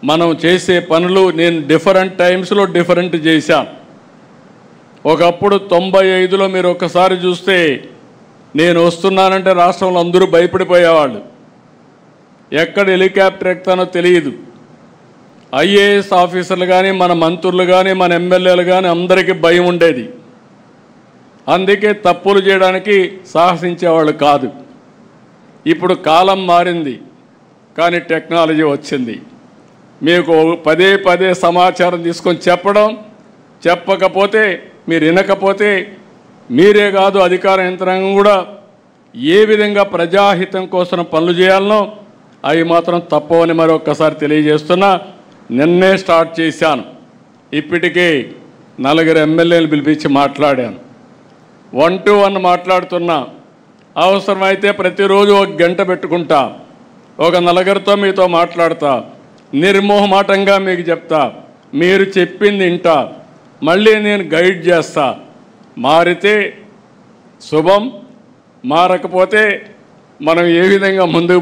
మనం చేసే పనులు నేను డిఫరెంట్ టైమ్స్లో డిఫరెంట్ చేశాను. ఒకప్పుడు 95లో మీరు ఒక్కసారి చూస్తే నేను వస్తున్నానంటే రాష్ట్రంలో అందరూ భయపడిపోయేవాళ్ళు. ఎక్కడ హెలికాప్టర్ ఎక్కుతానో తెలియదు. ఐఏఎస్ ఆఫీసర్లు కానీ, మన మంత్రులు కానీ, మన ఎమ్మెల్యేలు కానీ అందరికీ భయం ఉండేది. అందుకే తప్పులు చేయడానికి సాహసించేవాళ్ళు కాదు. ఇప్పుడు కాలం మారింది, కానీ టెక్నాలజీ వచ్చింది. మీకు పదే పదే సమాచారం తీసుకొని చెప్పకపోతే మీరు వినకపోతే మీరే కాదు అధికార యంత్రాంగం కూడా ఏ విధంగా ప్రజాహితం కోసం పనులు చేయాలనో అవి మాత్రం తప్పవని మరొక్కసారి తెలియజేస్తున్నా. నిన్నే స్టార్ట్ చేశాను. ఇప్పటికే 4 ఎమ్మెల్యేలు పిలిపించి మాట్లాడాను. 1-to-1 మాట్లాడుతున్నా. అవసరమైతే ప్రతిరోజు 1 గంట పెట్టుకుంటా. ఒక 4 మీతో మాట్లాడతా. నిర్మోహమాటంగా మీకు చెప్తా. మీరు చెప్పింది వింటా. మళ్ళీ నేను గైడ్ చేస్తా. మారితే శుభం, మారకపోతే మనం ఏ విధంగా ముందుకు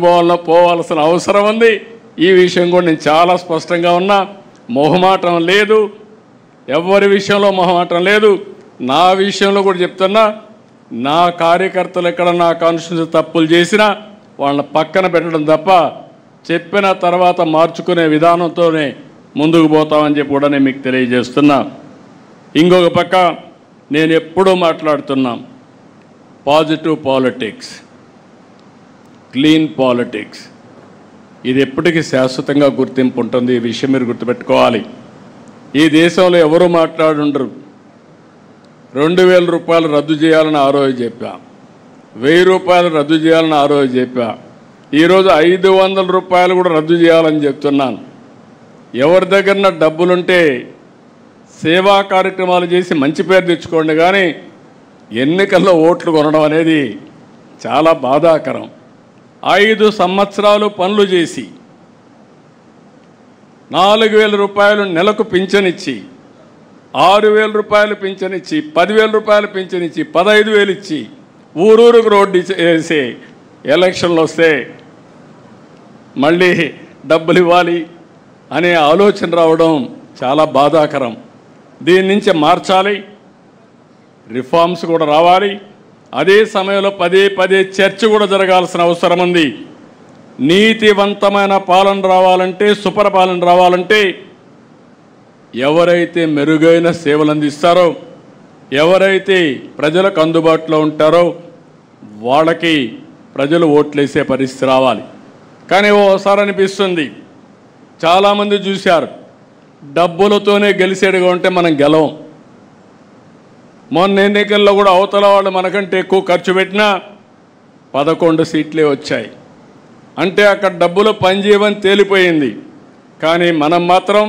పోవాల్సిన అవసరం ఉంది. ఈ విషయం కూడా నేను చాలా స్పష్టంగా ఉన్నా. మొహమాటం లేదు, ఎవరి విషయంలో మొహమాటం లేదు. నా విషయంలో కూడా చెప్తున్నా. నా కార్యకర్తలు ఎక్కడ నా కాన్స్టిట్యూన్సీ తప్పులు చేసినా వాళ్ళని పక్కన పెట్టడం తప్ప చెప్పిన తర్వాత మార్చుకునే విధానంతోనే ముందుకు పోతామని చెప్పి కూడా నేను మీకు తెలియజేస్తున్నా. ఇంకొక పక్క నేను ఎప్పుడూ మాట్లాడుతున్నా పాజిటివ్ పాలిటిక్స్, క్లీన్ పాలిటిక్స్. ఇది ఎప్పటికీ శాశ్వతంగా గుర్తింపు ఉంటుంది. ఈ విషయం మీరు గుర్తుపెట్టుకోవాలి. ఈ దేశంలో ఎవరు మాట్లాడుండరు. 2000 రూపాయలు రద్దు చేయాలని ఆ రోజు చెప్పా. 1000 రూపాయలు రద్దు చేయాలని ఆ రోజు చెప్పా. ఈరోజు 500 రూపాయలు కూడా రద్దు చేయాలని చెప్తున్నాను. ఎవరి దగ్గర డబ్బులుంటే సేవా కార్యక్రమాలు చేసి మంచి పేరు తెచ్చుకోండి, కానీ ఎన్నికల్లో ఓట్లు కొనడం అనేది చాలా బాధాకరం. 5 సంవత్సరాలు పనులు చేసి 4000 రూపాయలు నెలకు పింఛనిచ్చి, 6000 రూపాయలు పింఛనిచ్చి, 10,000 రూపాయలు పింఛనిచ్చి, 15,000 ఇచ్చి ఊరూరుకు రోడ్డు వేసి ఎలక్షన్లు వస్తే మళ్ళీ డబ్బులు ఇవ్వాలి అనే ఆలోచన రావడం చాలా బాధాకరం. దీని నుంచి మార్చాలి, రిఫార్మ్స్ కూడా రావాలి. అదే సమయంలో పదే చర్చ కూడా జరగాల్సిన అవసరం ఉంది. నీతివంతమైన పాలన రావాలంటే, సుపరిపాలన రావాలంటే ఎవరైతే మెరుగైన సేవలు అందిస్తారో, ఎవరైతే ప్రజలకు అందుబాటులో ఉంటారో వాళ్ళకి ప్రజలు ఓట్లేసే పరిస్థితి రావాలి. కానీ ఓసారి అనిపిస్తుంది, చాలామంది చూశారు డబ్బులతోనే గెలిచేడుగా ఉంటే మనం గెలవం. మొన్న ఎన్నికల్లో కూడా అవతల వాళ్ళు మనకంటే ఎక్కువ ఖర్చు పెట్టినా 11 సీట్లే వచ్చాయి. అంటే అక్కడ డబ్బులు పనిచేయవని తేలిపోయింది. కానీ మనం మాత్రం